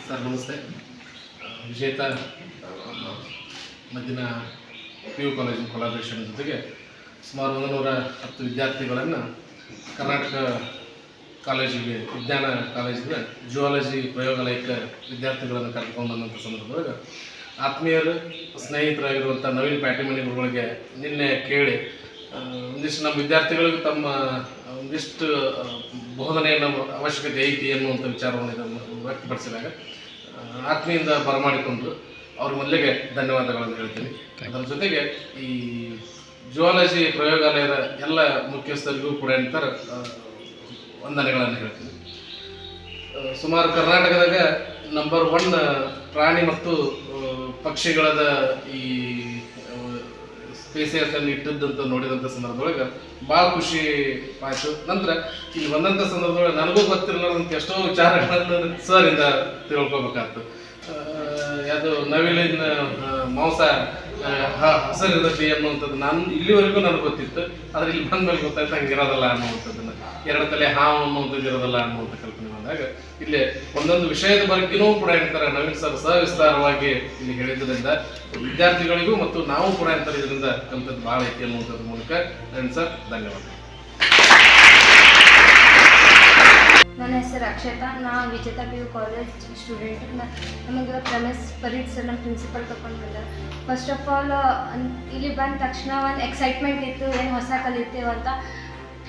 Sir ನಮಸ್ತೆ. ವಿಜೇತ ಮಧ್ಯಾಹ್ನ PU ಕಾಲೇಜಿನ ಕೊಲಾಬ್ರೇಷನ್ ಜೊತೆಗೆ ಸುಮಾರು 110 ವಿದ್ಯಾರ್ಥಿಗಳನ್ನು ಕರ್ನಾಟಕ ಕಾಲೇಜಿಗೆ ವಿಜ್ಞಾನ ಕಾಲೇಜಿನ ಜುವಾಲಜಿ ಪ್ರಯೋಗಾಲಯಕ್ಕೆ ವಿದ್ಯಾರ್ಥಿಗಳನ್ನು ಕರ್ಕೊಂಡು ಬಂದಂಥ ಸಂದರ್ಭದಾಗ ಆತ್ಮೀಯರು ಸ್ನೇಹಿತರಾಗಿರುವಂಥ ನವೀನ್ ಪ್ಯಾಟಿಮನಿಗಳಿಗೆ ನಿನ್ನೆ ಕೇಳಿ ಒಂದಿಷ್ಟು ನಮ್ಮ ವಿದ್ಯಾರ್ಥಿಗಳಿಗೆ ತಮ್ಮ ಒಂದಿಷ್ಟು ಬೋಧನೆಯ ಅವಶ್ಯಕತೆ ಐತಿ ಅನ್ನುವಂಥ ವಿಚಾರವನ್ನು ಇದನ್ನು ವ್ಯಕ್ತಪಡಿಸಿದಾಗ ಆತ್ಮೀಯಿಂದ ಬರಮಾಡಿಕೊಂಡು ಅವ್ರ ಮೊದಲಿಗೆ ಧನ್ಯವಾದಗಳನ್ನು ಹೇಳ್ತೀನಿ. ಅದರ ಜೊತೆಗೆ ಈ ಜುವಾಲಜಿ ಪ್ರಯೋಗಾಲಯದ ಎಲ್ಲ ಮುಖ್ಯಸ್ಥರಿಗೂ ಕೂಡ ವಂದನೆಗಳನ್ನು ಹೇಳ್ತೀನಿ. ಸುಮಾರು ಕರ್ನಾಟಕದಾಗ ನಂಬರ್ 1 ಪ್ರಾಣಿ ಮತ್ತು ಪಕ್ಷಿಗಳದ ಈ ಸ್ಪೇಸಿಯಸನ್ನು ಇಟ್ಟದ್ದಂತ ನೋಡಿದಂಥ ಸಂದರ್ಭದೊಳಗೆ ಭಾಳ ಖುಷಿ ಆಯಿತು. ನಂತರ ಇಲ್ಲಿ ಬಂದಂಥ ಸಂದರ್ಭದೊಳಗೆ ನನಗೂ ಗೊತ್ತಿರಲಾರ್ದಂಥ ಎಷ್ಟೋ ವಿಚಾರಗಳನ್ನು ಸರಿಂದ ತಿಳ್ಕೊಬೇಕಾಗ್ತು. ಅದು ನವಿಲಿನ ಮಾಂಸ ಹಸರಿರತಿ ಅನ್ನುವಂಥದ್ದು ನಾನು ಇಲ್ಲಿವರೆಗೂ ನನಗೆ ಗೊತ್ತಿತ್ತು. ಆದರೆ ಇಲ್ಲಿ ಬಂದ ಮೇಲೆ ಗೊತ್ತಾಯ್ತು ಹಂಗಿರೋದಲ್ಲ ಅನ್ನುವಂಥದ್ದನ್ನು, 2 ತಲೆ ಹಾವು ಅನ್ನುವಂಥದ್ದು ಇರೋದಲ್ಲ ಅನ್ನುವಂಥ ಕಲ್ಪನೆ ಬಂದಾಗ ಇಲ್ಲಿ ಒಂದೊಂದು ವಿಷಯದ ಬಗ್ಗೆನೂ ಕೂಡ ಹೇಳ್ತಾರೆ ನವೀನ್ ಸರ್ ಸವಿಸ್ತಾರವಾಗಿ ಇಲ್ಲಿ ಹೇಳಿದ್ರಿಂದ ವಿದ್ಯಾರ್ಥಿಗಳಿಗೂ ಮತ್ತು ನಾವು ಕೂಡ ಹೇಳ್ತಾರೆ ಇದರಿಂದ ಕಲಿತದ್ದು ಭಾಳ ಐತಿ ಅನ್ನುವಂಥದ್ದು ಮೂಲಕ ನವೀನ್ ಸರ್ ಧನ್ಯವಾದ. ನನ್ನ ಹೆಸರು ಅಕ್ಷತಾ, ನಾ ವಿಜೇತ PU ಕಾಲೇಜ್ ಸ್ಟೂಡೆಂಟ್. ನಮಗೆ ರಮೇಶ್ ಪರೀದ್ ಸರ್ ನಮ್ಮ ಪ್ರಿನ್ಸಿಪಲ್ ಕರ್ಕೊಂಡು ಬಂದ. ಫಸ್ಟ್ ಆಫ್ ಆಲ್ ಇಲ್ಲಿ ಬಂದ ತಕ್ಷಣ ಒಂದು ಎಕ್ಸೈಟ್ಮೆಂಟ್ ಇತ್ತು, ಏನು ಹೊಸ ಕಲಿತೇವೆ ಅಂತ.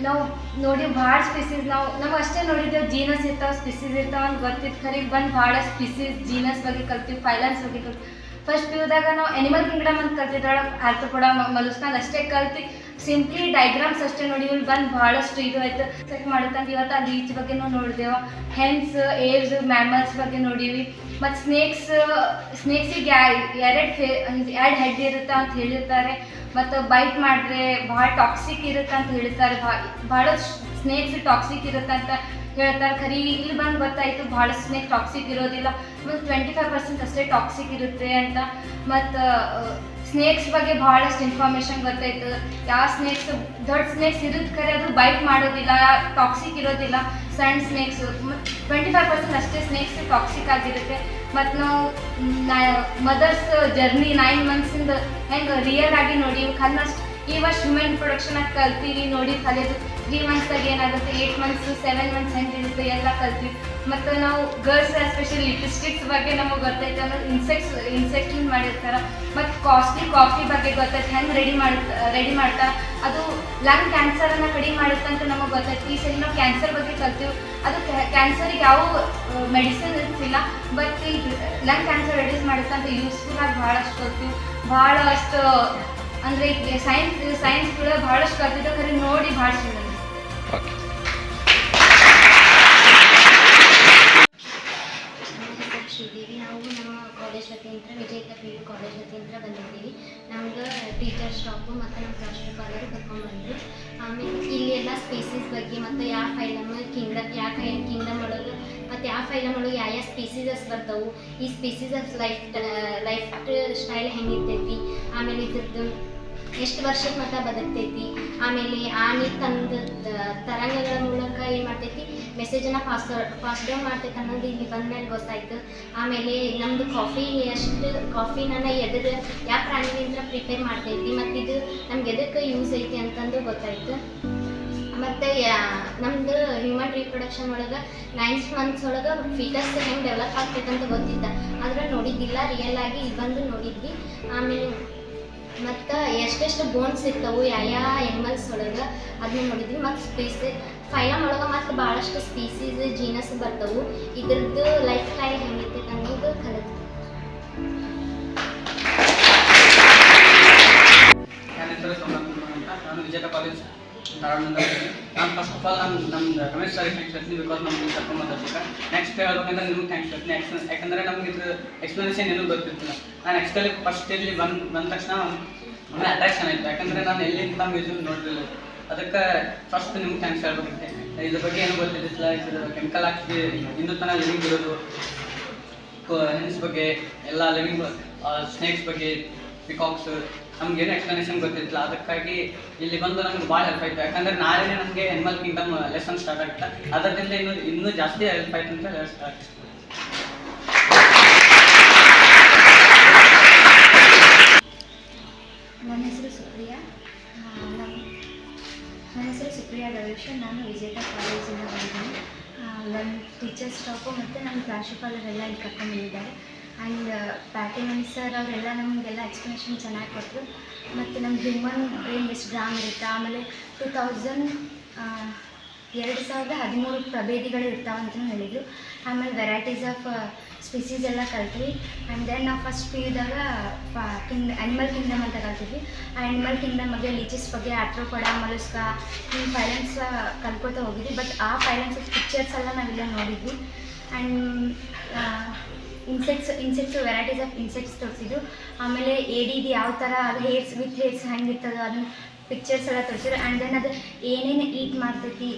ನಾವು ನೋಡಿ ಭಾಳ ಸ್ಪೀಸೀಸ್ ನಾವು ಅಷ್ಟೇ ನೋಡಿದ್ದೇವೆ, ಜೀನಸ್ ಇರ್ತಾವೆ ಸ್ಪೀಸೀಸ್ ಇರ್ತಾವೆ ಅಂತ ಗೊತ್ತಿತ್ತು. ಖರೀ ಬಂದು ಭಾಳ ಸ್ಪೀಸೀಸ್ ಜೀನಸ್ ಬಗ್ಗೆ ಕಲ್ತೀವಿ, ಫೈಲನ್ಸ್ ಬಗ್ಗೆ ಕಲ್ತೀವಿ. ಫಸ್ಟ್ PUದಾಗ ನಾವು ಎನಿಮಲ್ ಕಿಂಗ್ಡಮ್ ಅಂತ ಕಲ್ತಿದ್ದೊಳಗೆ ಆರ್ಥೋಪೊಡ ಮಲುಸ್ಕಾನ್ ಅಷ್ಟೇ ಕಲ್ತಿ ಸಿಂಪ್ಲಿ ಡೈಗ್ರಾಮ್ಸ್ ಅಷ್ಟೇ ನೋಡಿ. ಇಲ್ಲಿ ಬಂದು ಭಾಳಷ್ಟು ಇದು ಆಯ್ತು ಚೆಕ್ ಮಾಡುತ್ತಂತ. ಇವತ್ತು ಅಲ್ಲಿ ಈಚ್ ಬಗ್ಗೆ ನಾವು ನೋಡಿದೆವು. ಹೆನ್ಸ್, ಏವ್ಸ್, ಮ್ಯಾಮಲ್ಸ್ ಬಗ್ಗೆ ನೋಡೀವಿ. ಮತ್ತು ಸ್ನೇಕ್ಸಿಗೆ 2 ಹೆಡ್ ಇರುತ್ತೆ ಅಂತ ಹೇಳಿರ್ತಾರೆ. ಮತ್ತು ಬೈಟ್ ಮಾಡಿದ್ರೆ ಭಾಳ ಟಾಕ್ಸಿಕ್ ಇರುತ್ತೆ ಅಂತ ಹೇಳ್ತಾರೆ. ಭಾಳ ಸ್ನೇಕ್ಸ್ ಟಾಕ್ಸಿಕ್ ಇರುತ್ತೆ ಅಂತ ಹೇಳ್ತಾರೆ. ಖರೀ ಇಲ್ಲಿ ಬಂದು ಗೊತ್ತಾಯಿತು ಭಾಳ ಸ್ನೇಕ್ ಟಾಕ್ಸಿಕ್ ಇರೋದಿಲ್ಲ, ಮತ್ತು 25% ಅಷ್ಟೇ ಟಾಕ್ಸಿಕ್ ಇರುತ್ತೆ ಅಂತ. ಮತ್ತು ಸ್ನೇಕ್ಸ್ ಬಗ್ಗೆ ಭಾಳಷ್ಟು ಇನ್ಫಾರ್ಮೇಷನ್ ಗೊತ್ತಾಯ್ತು. ಯಾವ ಸ್ನೇಕ್ಸ್ ದೊಡ್ಡ ಸ್ನೇಕ್ಸ್ ಇರುತ್ತೆ ಖರೆ ಅದು ಬೈಟ್ ಮಾಡೋದಿಲ್ಲ, ಟಾಕ್ಸಿಕ್ ಇರೋದಿಲ್ಲ. ಸಣ್ಣ ಸ್ನೇಕ್ಸು 25% ಅಷ್ಟೇ ಸ್ನೇಕ್ಸ್ ಟಾಕ್ಸಿಕ್ ಆಗಿರುತ್ತೆ. ಮತ್ತು ನಾವು ಮದರ್ಸ್ ಜರ್ನಿ 9 ಮಂತ್ಸಿಂದ ಹೆಂಗೆ ರಿಯಲ್ ಆಗಿ ನೋಡಿ ಕನ್ನಷ್ಟು ಈ ವರ್ಷ ಹ್ಯೂಮನ್ ಪ್ರೊಡಕ್ಷನ್ ಆಗಿ ಕಲ್ತೀವಿ ನೋಡಿ. ಕಲಿಯೋದು 3 ಮಂತ್ಸ್ದಾಗ ಏನಾಗುತ್ತೆ, 8 ಮಂತ್ಸ್ 7 ಮಂತ್ಸ್ ಹೆಂಗಿರುತ್ತೆ ಎಲ್ಲ ಕಲ್ತೀವಿ. ಮತ್ತು ನಾವು ಗರ್ಲ್ಸ್ ಎಸ್ಪೆಷಲಿ ಲಿಪ್ಸ್ಟಿಕ್ಸ್ ಬಗ್ಗೆ ನಮಗೆ ಗೊತ್ತೈತೆ ಅನ್ನೋದು ಇನ್ಸೆಕ್ಟ್ಸ್ ಮಾಡಿರ್ತಾರೆ. ಮತ್ತು ಕಾಸ್ಟ್ಲಿ ಕಾಫಿ ಬಗ್ಗೆ ಗೊತ್ತೈತೆ, ಹೆಂಗೆ ರೆಡಿ ಮಾಡ್ತಾರೆ. ಅದು ಲಂಗ್ ಕ್ಯಾನ್ಸರನ್ನು ಕಡಿಮೆ ಮಾಡುತ್ತೆ ಅಂತ ನಮಗೆ ಗೊತ್ತೈತೆ. ಈ ಸರಿ ನಾವು ಕ್ಯಾನ್ಸರ್ ಬಗ್ಗೆ ಕಲ್ತೀವಿ. ಅದು ಕ್ಯಾನ್ಸರಿಗೆ ಯಾವ ಮೆಡಿಸಿನ್ ಇರ್ತಿಲ್ಲ, ಬಟ್ ಈ ಲಂಗ್ ಕ್ಯಾನ್ಸರ್ ರೆಡ್ಯೂಸ್ ಮಾಡುತ್ತೆ ಅಂತ ಯೂಸ್ಫುಲ್ಲಾಗಿ ಭಾಳಷ್ಟು ಕಲ್ತೀವಿ. ಭಾಳಷ್ಟು ಅಂದರೆ ಸೈನ್ಸ್ ಕೂಡ ಭಾಳಷ್ಟು ಕಲ್ತಿದ್ದೆ ಖರೀ ನೋಡಿ ಭಾಳ ಚಂದ. ಶ್ರೀದೇವಿ, ನಾವು ನಮ್ಮ ಕಾಲೇಜ್ ವತಿಯಿಂದ ವಿಜೇತ PU ಕಾಲೇಜ್ ವತಿಯಿಂದ ಬಂದಿದ್ದೀವಿ. ನಮ್ಗೆ ಟೀಚರ್ ಸ್ಟಾಫು ಮತ್ತು ನಮ್ಮ ಪ್ರಾಂಶುಪಾಲರು ಕರ್ಕೊಂಡು ಬಂದರು. ಆಮೇಲೆ ಇಲ್ಲಿ ಎಲ್ಲ ಸ್ಪೀಸೀಸ್ ಬಗ್ಗೆ ಮತ್ತು ಯಾವ ಫೈಲಮ್ ಕಿಂಗ್ಡಮ್ ಒಳಗೆ ಮತ್ತು ಯಾವ ಫೈಲಮ್ ಒಳಗೆ ಯಾವ ಸ್ಪೀಸೀಸಸ್ ಬರ್ತಾವೆ, ಈ ಸ್ಪೀಸೀಸಸ್ ಲೈಫ್ ಸ್ಟೈಲ್ ಹೆಂಗಿರ್ತೈತಿ, ಆಮೇಲೆ ಇದ್ರದ್ದು ಎಷ್ಟು ವರ್ಷಕ್ಕೆ ಮಟ್ಟ ಬದುಕ್ತೈತಿ, ಆಮೇಲೆ ಆನೆ ತಂದ ತರಂಗಗಳ ಮೂಲಕ ಏನು ಮಾಡ್ತೈತಿ ಮೆಸೇಜನ್ನು ಪಾಸ್ ಡೌನ್ ಮಾಡ್ತೈತೆ ಅನ್ನೋದು ಇಲ್ಲಿ ಬಂದಮೇಲೆ ಗೊತ್ತಾಯಿತು. ಆಮೇಲೆ ನಮ್ಮದು ಕಾಫಿ ನಾನು ಎದುರು ಯಾವ ಪ್ರಾಣಿಲಿಂದ ಪ್ರಿಪೇರ್ ಮಾಡ್ತೈತಿ ಮತ್ತು ಇದು ನಮ್ಗೆ ಎದಕ್ಕೆ ಯೂಸ್ ಐತಿ ಅಂತಂದು ಗೊತ್ತಾಯಿತು. ಮತ್ತು ನಮ್ಮದು ಹ್ಯೂಮನ್ ರೀಪ್ರೊಡಕ್ಷನ್ ಒಳಗೆ 9 months ಒಳಗೆ ಫೀಟಸ್ ಹೆಂಗೆ ಡೆವಲಪ್ ಆಗ್ತೈತೆ ಅಂತ ಗೊತ್ತಿದ್ದ, ಆದರೆ ನೋಡಿದ್ದಿಲ್ಲ. ರಿಯಲ್ ಆಗಿ ಇಲ್ಲಿ ಬಂದು ನೋಡಿದ್ವಿ. ಆಮೇಲೆ ಮತ್ತು ಎಷ್ಟೆಷ್ಟು ಬೋನ್ಸ್ ಇರ್ತವೆ ಯಾವ ಎನಿಮಲ್ಸ್ ಒಳಗೆ ಅದನ್ನ ನೋಡಿದ್ವಿ. ಮತ್ತು ಫೈಲಮ್ ಒಳಗೆ ಮತ್ತು ಭಾಳಷ್ಟು ಸ್ಪೀಸೀಸ್ ಜೀನಸ್ ಬರ್ತವೆ. ಇದ್ರದ್ದು ಲೈಫ್ ಸ್ಟೈಲ್ ಹೆಂಗಿರ್ತೈತೆ ಅನ್ನೋದು ಕಲಿತು. ನನ್ನ ಹೆಸರು ಸೋಮನಾಥ್ ಅಂತ. ನಾನು ವಿಜೇತ ಕಾಲೇಜ್ ಧಾರವಾಡದಿಂದ. ನಾನು ಫಸ್ಟ್ ಆಫ್ ಆಲ್ ನಮ್ದು ರಮೇಶ್ ಸರ್ ಥ್ಯಾಂಕ್ಸ್ ಹೇಳ್ತೀನಿ, ಬಿಕಾಸ್ ನಮ್ಗೆ ಕರ್ಕೊಂಬಂದಿರ್ಬೇಕು. ನೆಕ್ಸ್ಟ್ ಹೇಳ್ಬೇಕಂದ್ರೆ ನಿಮ್ಗೆ ಥ್ಯಾಂಕ್ಸ್ ಹೇಳ್ತೀನಿ. ಯಾಕಂದರೆ ನಮ್ಗೆ ಇದು ಎಕ್ಸ್ಪ್ಲನೇಷನ್ ಏನೂ ಗೊತ್ತಿರ್ತಿಲ್ಲ. ನಾನು ನೆಕ್ಸ್ಟಲ್ಲಿ ಫಸ್ಟ್ ಇಲ್ಲಿ ಬಂದ ತಕ್ಷಣ ಒಳ್ಳೆ ಅಟ್ರಾಕ್ಷನ್ ಆಯಿತು, ಯಾಕಂದರೆ ನಾನು ಎಲ್ಲಿಂದ ಮ್ಯೂಸಿಯಂ ನೋಡಿರಲಿಲ್ಲ. ಅದಕ್ಕೆ ಫಸ್ಟ್ ನಿಮ್ಗೆ ಥ್ಯಾಂಕ್ಸ್ ಹೇಳ್ಬೇಕಂತೆ. ಇದ್ರ ಬಗ್ಗೆ ಏನೂ ಗೊತ್ತಿದ್ದಿಲ್ಲ. ಇದ್ರ ಕೆಮಿಕಲ್ ಹಾಕಿ ಇನ್ನೂ ತನಕ ಲಿವಿಂಗ್ ಇರೋದು, ಹೆನ್ಸ್ ಬಗ್ಗೆ ಎಲ್ಲ ಲಿವಿಂಗ್, ಸ್ನೇಕ್ಸ್ ಬಗ್ಗೆ, ಪಿಕಾಕ್ಸ್, ನಮ್ಗೇನು ಎಕ್ಸ್ಪ್ಲನೇಷನ್ ಗೊತ್ತಿಲ್ಲ. ಅದಕ್ಕಾಗಿ ಇಲ್ಲಿ ಬಂದು ನಮ್ಗೆ ಭಾಳ ಹೆಲ್ಪ್ ಆಯಿತು. ಯಾಕಂದರೆ ನಾಳೆ ನಮಗೆ ಅನಿಮಲ್ ಕಿಂಗ್ಡಮ್ ಲೆಸನ್ ಸ್ಟಾರ್ಟ್ ಆಗುತ್ತೆ. ಅದರಿಂದ ಇನ್ನೂ ಜಾಸ್ತಿ ಹೆಲ್ಪ್ ಆಯ್ತು ಅಂತ ಹೇಳ್ತಾರೆ. ನನ್ನ ಹೆಸರು ಸುಪ್ರಿಯಾ ಗಣೇಶ್. ನಾನು ವಿಜೇತ ಕಾಲೇಜಿಂದ ಬಂದಿದ್ದೀನಿ. ನನ್ನ ಟೀಚರ್ ಸ್ಟಾಫು ಮತ್ತು ನಮ್ಮ ಪ್ರಾಂಶುಪಾಲರೆಲ್ಲ ಇಲ್ಲಿ ಕರ್ಕೊಂಡ್ಬಂದಿದ್ದಾರೆ. ಆ್ಯಂಡ್ ಪ್ಯಾಟಿಮನ್ ಸರ್ ಅವರೆಲ್ಲ ನಮಗೆಲ್ಲ ಎಕ್ಸ್ಪ್ಲನೇಷನ್ ಚೆನ್ನಾಗಿ ಕೊಟ್ಟರು. ಮತ್ತು ನಮ್ಮ ಹ್ಯೂಮನ್ ಬ್ರೈನ್ ಎಷ್ಟು ಗ್ರಾಮ್ ಇರುತ್ತೆ, ಆಮೇಲೆ 2013 ಪ್ರಭೇದಿಗಳು ಇರ್ತಾವೆ ಅಂತಲೂ ಹೇಳಿದರು. ಆಮೇಲೆ ವೆರೈಟೀಸ್ ಆಫ್ ಸ್ಪೀಸೀಸ್ ಎಲ್ಲ ಕಲ್ತ್ವಿ. ಆ್ಯಂಡ್ ದೆನ್ ನಾವು ಫಸ್ಟ್ PUದಾಗ ಅನಿಮಲ್ ಕಿಂಗ್ಡಮ್ ಅಂತ ಕಲ್ತಿದ್ವಿ. ಆ ಅನಿಮಲ್ ಕಿಂಗ್ಡಮ್ ಬಗ್ಗೆ ಲೀಚಸ್ ಬಗ್ಗೆ, ಆರ್ಥ್ರೋಪೊಡ, ಮೊಲಸ್ಕಾ, ಈ ಫೈಲಮ್ಸ್ ಕಲ್ಕೋತಾ ಹೋಗಿದ್ವಿ. ಬಟ್ ಆ ಫೈಲಮ್ಸ್ ಪಿಕ್ಚರ್ಸ್ ಎಲ್ಲ ನಾವೆಲ್ಲ ನೋಡಿದ್ವಿ. And insects varieties of insects ತೋರಿಸಿದ್ರು. ಆಮೇಲೆ ADD ಯಾವ ಥರ ಅದು ವಿತ್ ಹೇರ್ಸ್ ಹೆಂಗಿರ್ತದೋ ಅದನ್ನು ಪಿಕ್ಚರ್ಸ್ ಎಲ್ಲ ತೋರಿಸಿದ್ರು. ಆ್ಯಂಡ್ ದೆನ್ ಅದು ಏನೇನು ಈಟ್ ಮಾಡ್ತೈತಿ,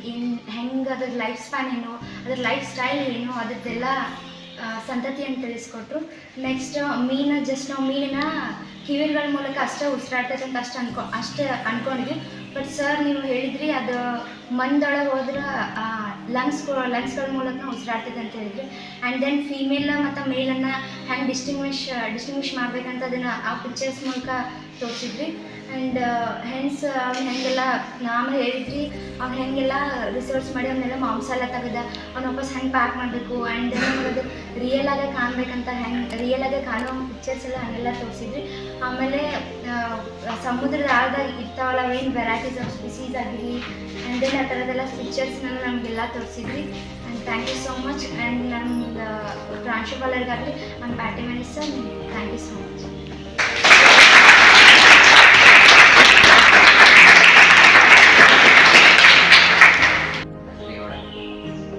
ಹೆಂಗೆ ಅದ್ರ ಲೈಫ್ ಸ್ಪ್ಯಾನ್ ಏನು, ಅದ್ರ ಲೈಫ್ ಸ್ಟೈಲ್ ಏನು, ಅದ್ರದ್ದೆಲ್ಲ ಸಂತತಿಯನ್ನು ತಿಳಿಸ್ಕೊಟ್ರು. ನೆಕ್ಸ್ಟ್ ನಾವು ಮೀನಿನ ಕಿವಿಗಳ ಮೂಲಕ ಅಷ್ಟೇ ಉಸಿರಾಡ್ತೈತೆ ಅಂತ ಅಷ್ಟೇ ಅನ್ಕೊಂಡಿದ್ವಿ. ಬಟ್ ಸರ್ ನೀವು ಹೇಳಿದ್ರಿ ಅದು ಮಣ್ಣೊಳಗೆ ಹೋದ್ರೆ ಲಂಗ್ಸ್ಗಳ ಮೂಲಕ ಉಸಿರಾಡ್ತೈತೆ ಅಂತ ಹೇಳಿದ್ರಿ. ಆ್ಯಂಡ್ ದೆನ್ ಫೀಮೇಲ್ ಮತ್ತು ಮೇಲನ್ನು ಹೆಂಗೆ ಡಿಸ್ಟಿಂಗ್ವಿಷ್ ಮಾಡ್ಬೇಕಂತ ಅದನ್ನು ಆ ಪಿಕ್ಚರ್ಸ್ ಮೂಲಕ ತೋರಿಸಿದ್ರಿ. ಆ್ಯಂಡ್ ಹೆನ್ಸ್ ಅವ್ನು ಹೆಂಗೆಲ್ಲ ಆಮೇಲೆ ಹೇಳಿದ್ರಿ, ಅವ್ನು ಹೆಂಗೆಲ್ಲ ರಿಸರ್ಚ್ ಮಾಡಿ ಅವನ್ನೆಲ್ಲ ಮಾಂಸ ಎಲ್ಲ ತೆಗೆದ ಅವ್ನು ವಾಪಸ್ ಹೆಂಗೆ ಪ್ಯಾಕ್ ಮಾಡಬೇಕು. ಆ್ಯಂಡ್ ದೆನ್ ಅದು ರಿಯಲಾಗೆ ಕಾಣಬೇಕಂತ ರಿಯಲಾಗೆ ಕಾಣೋ ಪಿಕ್ಚರ್ಸ್ ಎಲ್ಲ ಹಾಗೆಲ್ಲ ತೋರಿಸಿದ್ರಿ. ಆಮೇಲೆ ಸಮುದ್ರದ ಆಳದಾಗ ಇರ್ತಾವಲ್ಲ ಏನು ವೆರೈಟೀಸ್ ಆಫ್ ಸ್ಪೀಸೀಸ್ ಆಗಿರಲಿ, ಆ್ಯಂಡ್ ದೆನ್ ಆ ಥರದ್ದೆಲ್ಲ ಪಿಕ್ಚರ್ಸ್ನೆಲ್ಲ ನಮಗೆಲ್ಲ ತೋರಿಸಿದ್ರಿ. And thank you so much. And ನಮ್ದು ಪ್ರಾಂಶುಪಾಲರಿಗಾಗಲಿ ನಮ್ಮ Pattimani sir, thank you so much.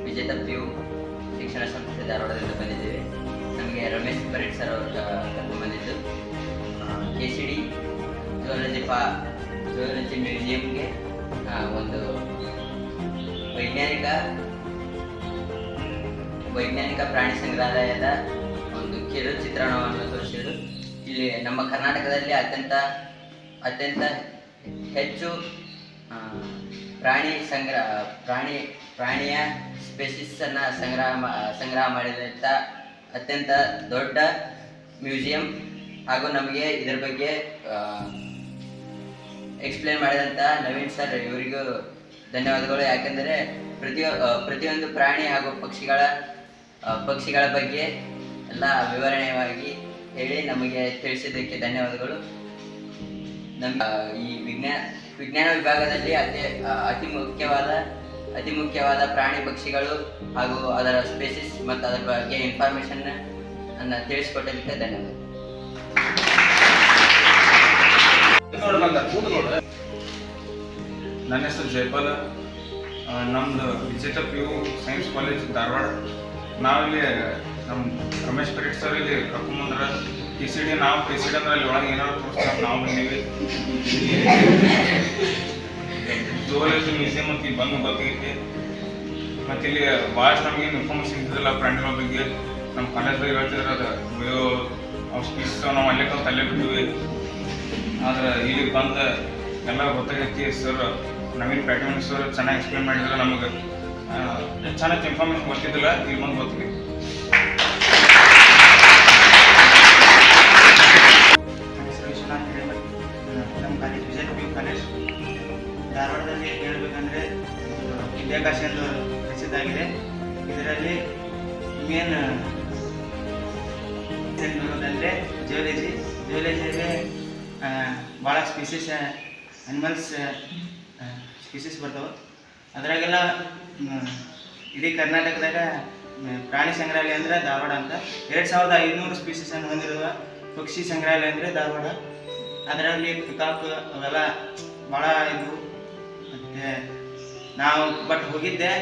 Vijetha PU ಶಿಕ್ಷಣ ಸಂಸ್ಥೆ ಧಾರವಾಡದಿಂದ ಬಂದಿದ್ದೇವೆ. ನಮಗೆ ರಮೇಶ್ ಪರೀಡ್ ಸರ್ ಅವರು ಕರ್ಕೊಂಡ್ಬಂದಿದ್ದು KCD ಝೂಯಾಲಜಿ ಮ್ಯೂಸಿಯಂಗೆ ಒಂದು ವೈಜ್ಞಾನಿಕ ಪ್ರಾಣಿ ಸಂಗ್ರಹಾಲಯದ ಒಂದು ಕಿರು ಚಿತ್ರಣವನ್ನು ತೋರಿಸಿದರು. ಇಲ್ಲಿ ನಮ್ಮ ಕರ್ನಾಟಕದಲ್ಲಿ ಅತ್ಯಂತ ಹೆಚ್ಚು ಪ್ರಾಣಿಯ ಸ್ಪೆಸಿಸನ್ನು ಸಂಗ್ರಹ ಮಾಡಿದಂಥ ಅತ್ಯಂತ ದೊಡ್ಡ ಮ್ಯೂಸಿಯಂ. ಹಾಗೂ ನಮಗೆ ಇದರ ಬಗ್ಗೆ ಎಕ್ಸ್ಪ್ಲೇನ್ ಮಾಡಿದಂಥ ನವೀನ್ ಸರ್ ಇವರಿಗೂ ಧನ್ಯವಾದಗಳು. ಯಾಕೆಂದರೆ ಪ್ರತಿಯೊಂದು ಪ್ರಾಣಿ ಹಾಗೂ ಪಕ್ಷಿಗಳ ಬಗ್ಗೆ ಎಲ್ಲ ವಿವರಣೆಯಾಗಿ ಹೇಳಿ ನಮಗೆ ತಿಳಿಸಿದ್ದಕ್ಕೆ ಧನ್ಯವಾದಗಳು. ನಮ್ಮ ಈ ವಿಜ್ಞಾನ ವಿಭಾಗದಲ್ಲಿ ಅತಿ ಮುಖ್ಯವಾದ ಪ್ರಾಣಿ ಪಕ್ಷಿಗಳು ಹಾಗೂ ಅದರ ಸ್ಪೇಸಿಸ್ ಮತ್ತು ಅದರ ಬಗ್ಗೆ ಇನ್ಫಾರ್ಮೇಷನ್ ಅನ್ನು ತಿಳಿಸಿಕೊಟ್ಟದಕ್ಕೆ ಧನ್ಯವಾದ. ನನ್ನ ಹೆಸರು ಜಯಪಾಲ. ನಮ್ಮದು ವಿಜೇತ PU ಸೈನ್ಸ್ ಕಾಲೇಜ್ ಧಾರವಾಡ. ನಾವಿಲ್ಲಿ ನಮ್ಮ ರಮೇಶ್ ಪರೀಡ್ ಸರ್ ಇಲ್ಲಿ ಕರ್ಕೊಂಬಂದ್ರೆ KCD ಅಂದ್ರೆ ಅಲ್ಲಿ ಒಳಗೆ ಏನಾದ್ರು ತೋರಿಸ್ತಾರೆ, ನಾವು ಬಂದೀವಿ. ಝೂಯಾಲಜಿ ಮ್ಯೂಸಿಯಂ ಅಂತ ಇಲ್ಲಿ ಬಂದು ಗೊತ್ತೈತಿ. ಮತ್ತು ಇಲ್ಲಿ ಭಾಳಷ್ಟು ನಮಗೇನು ಇನ್ಫಾರ್ಮೇಷನ್ ಇದ್ದಿಲ್ಲ ಪ್ರಾಣಿಗಳ ಬಗ್ಗೆ. ನಮ್ಮ ಕಾಲೇಜ್ದಾಗ ಹೇಳ್ತಿದ್ರೆ ಅದು ಅವು ಸ್ಪೀಸ್ ನಾವು ಅಲ್ಲೇ ಕಲ್ತು ಅಲ್ಲೇ ಬಿಟ್ಟಿವಿ. ಆದ್ರೆ ಇಲ್ಲಿ ಬಂದು ಎಲ್ಲ ಗೊತ್ತಾಗೈತಿ. ಸರ್ ನವೀನ್ ಪ್ಯಾಟಿಮನ್ ಸರ್ ಚೆನ್ನಾಗಿ ಎಕ್ಸ್ಪ್ಲೇನ್ ಮಾಡಿದ್ರೆ ನಮಗೆ ಚೆನ್ನಾಗಿ ಇನ್ಫಾರ್ಮೇಷನ್ ಗೊತ್ತಿದ್ದಿಲ್ಲ, ಈಗ ಮುಂದೆ ಗೊತ್ತಿದೆ. ವಿಶ್ವನಾಥ್ ಹಿರೇಮಠ್, ನಮ್ಮ ಕಾಲೇಜ್ ವಿಜೇತ ಪಿ ಯು ಕಾಲೇಜ್ ಧಾರವಾಡದಲ್ಲಿ ಹೇಳಬೇಕಂದ್ರೆ ವಿದ್ಯಾಕಾಶ ಎಂದು ಪ್ರಸಿದ್ಧ ಆಗಿದೆ. ಇದರಲ್ಲಿ ಮೇನ್ ಬರೋದಂದರೆ ಜಿಯೋಲಜಿಯಲ್ಲಿ ಭಾಳ ಸ್ಪೀಸೀಸ್ ಅನಿಮಲ್ಸ್ ಸ್ಪೀಸೀಸ್ ಬರ್ತಾವೆ. ಅದರಾಗೆಲ್ಲ ಇಡೀ ಕರ್ನಾಟಕದಾಗ ಪ್ರಾಣಿ ಸಂಗ್ರಹಾಲಯ ಅಂದರೆ ಧಾರವಾಡ ಅಂತ. 2500 ಸ್ಪೀಸೀಸನ್ನು ಹೊಂದಿರುವ ಪಕ್ಷಿ ಸಂಗ್ರಹಾಲಯ ಅಂದರೆ ಧಾರವಾಡ. ಅದರಲ್ಲಿ ಪಿಕಾಕ್ ಅವೆಲ್ಲ ಭಾಳ ಇದ್ವು. ಮತ್ತು ನಾವು ಹೋಗಿದ್ದೆ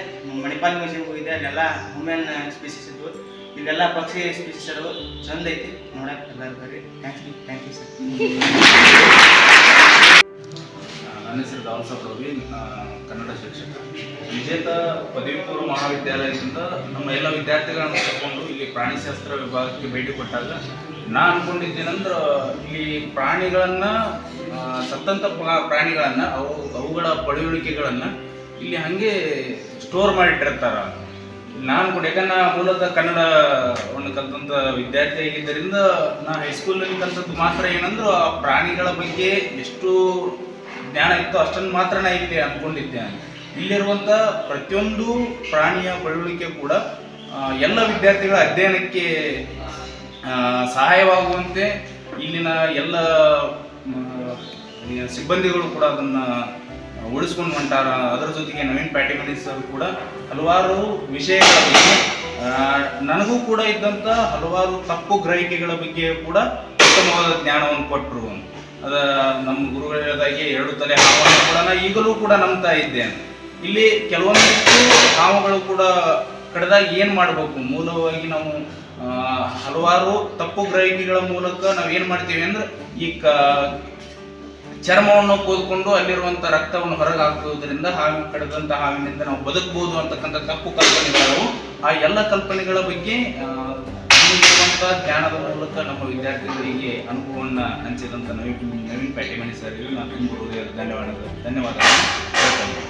ಮಣಿಪಾಲ್ ಮ್ಯೂಸಿಯಂ ಹೋಗಿದ್ದೆ, ಅಲ್ಲೆಲ್ಲ ಹ್ಯೂಮನ್ ಸ್ಪೀಸೀಸ್ ಇದ್ವು. ಇಲ್ಲೆಲ್ಲ ಪಕ್ಷಿ ಸ್ಪೀಸೀಸ್ ಇರೋದು ಚಂದ ಐತಿ ನೋಡಕ್ಕೆ. ಎಲ್ಲರೂ ಬರ್ರಿ. Thank you sir. ನನ್ನ ಹೆಸರು ದಾವಲ್ಸಾಬ್ ರವಿ, ಕನ್ನಡ ಶಿಕ್ಷಕ. ವಿಜೇತ ಪದವಿ ಪೂರ್ವ ಮಹಾವಿದ್ಯಾಲಯದಿಂದ ನಮ್ಮ ಎಲ್ಲ ವಿದ್ಯಾರ್ಥಿಗಳನ್ನು ತಗೊಂಡು ಇಲ್ಲಿ ಪ್ರಾಣಿಶಾಸ್ತ್ರ ವಿಭಾಗಕ್ಕೆ ಭೇಟಿ ಕೊಟ್ಟಾಗ ನಾ ಅಂದ್ಕೊಂಡಿದ್ದೇನೆಂದ್ರೆ ಇಲ್ಲಿ ಪ್ರಾಣಿಗಳನ್ನು ಸತ್ತಂತ ಪ್ರಾಣಿಗಳನ್ನು ಅವುಗಳ ಪಳೆಯುಳಿಕೆಗಳನ್ನು ಇಲ್ಲಿ ಹಾಗೆ ಸ್ಟೋರ್ ಮಾಡಿಟ್ಟಿರ್ತಾರೆ. ನಾನು ಕೂಡ ಯಾಕಂದ್ರೆ ಮೂಲತಃ ಕನ್ನಡವನ್ನು ಕಲಿತಂಥ ವಿದ್ಯಾರ್ಥಿ ಆಗಿದ್ದರಿಂದ ನಾ ಹೈಸ್ಕೂಲಲ್ಲಿ ಕಲಿತದ್ದು ಮಾತ್ರ ಏನಂದ್ರೆ ಆ ಪ್ರಾಣಿಗಳ ಬಗ್ಗೆ ಎಷ್ಟು ಜ್ಞಾನ ಇತ್ತು ಅಷ್ಟನ್ನು ಮಾತ್ರ ನಾ ಇಲ್ಲಿ ಅಂದ್ಕೊಂಡಿದ್ದೆ. ಇಲ್ಲಿರುವಂಥ ಪ್ರತಿಯೊಂದು ಪ್ರಾಣಿಯ ಪಳೆಯುಳಿಕೆ ಕೂಡ ಎಲ್ಲ ವಿದ್ಯಾರ್ಥಿಗಳ ಅಧ್ಯಯನಕ್ಕೆ ಸಹಾಯವಾಗುವಂತೆ ಇಲ್ಲಿನ ಎಲ್ಲ ಸಿಬ್ಬಂದಿಗಳು ಕೂಡ ಅದನ್ನು ಉಳಿಸ್ಕೊಂಡು ಹೊಂಟಾರ. ಅದರ ಜೊತೆಗೆ ನವೀನ್ ಪ್ಯಾಟಿಮನಿ ಸರ್ ಕೂಡ ಹಲವಾರು ವಿಷಯಗಳ ಬಗ್ಗೆ ನನಗೂ ಕೂಡ ಇದ್ದಂಥ ಹಲವಾರು ತಪ್ಪು ಗ್ರಹಿಕೆಗಳ ಬಗ್ಗೆ ಕೂಡ ಉತ್ತಮವಾದ ಜ್ಞಾನವನ್ನು ಕೊಟ್ಟರು. ನಮ್ಮ ಗುರುಗಳದಾಗಿ 2 ತಲೆ ಹಾವನ್ನು ಕೂಡ ನಾನು ಈಗಲೂ ಕೂಡ ನಂಬ್ತಾ ಇದ್ದೇನೆ. ಇಲ್ಲಿ ಕೆಲವೊಂದಿಷ್ಟು ಹಾವುಗಳು ಕೂಡ ಕಡ್ದಾಗ ಏನು ಮಾಡಬೇಕು, ಮೂಲವಾಗಿ ನಾವು ಹಲವಾರು ತಪ್ಪು ಗ್ರಹಿಕೆಗಳ ಮೂಲಕ ನಾವು ಏನು ಮಾಡ್ತೀವಿ ಅಂದ್ರೆ ಈ ಚರ್ಮವನ್ನು ಕೂದ್ಕೊಂಡು ಅಲ್ಲಿರುವಂಥ ರಕ್ತವನ್ನು ಹೊರಗೆ ಹಾಕುವುದರಿಂದ ಕಡಿದಂಥ ಹಾವಿನಿಂದ ನಾವು ಬದುಕಬಹುದು ಅಂತಕ್ಕಂಥ ತಪ್ಪು ಕಲ್ಪನೆಗಳು. ಆ ಎಲ್ಲ ಕಲ್ಪನೆಗಳ ಬಗ್ಗೆ ಇರುವಂಥ ಜ್ಞಾನದ ಮೂಲಕ ನಮ್ಮ ವಿದ್ಯಾರ್ಥಿಗಳಿಗೆ ಅನುಭವವನ್ನು ಹಂಚಿದಂಥ ನವೀನ್ ಪ್ಯಾಟಿಮನಿ ಸರ್ ನಾನು ತುಂಬ ಧನ್ಯವಾದಗಳು ಹೇಳ್ತೇನೆ.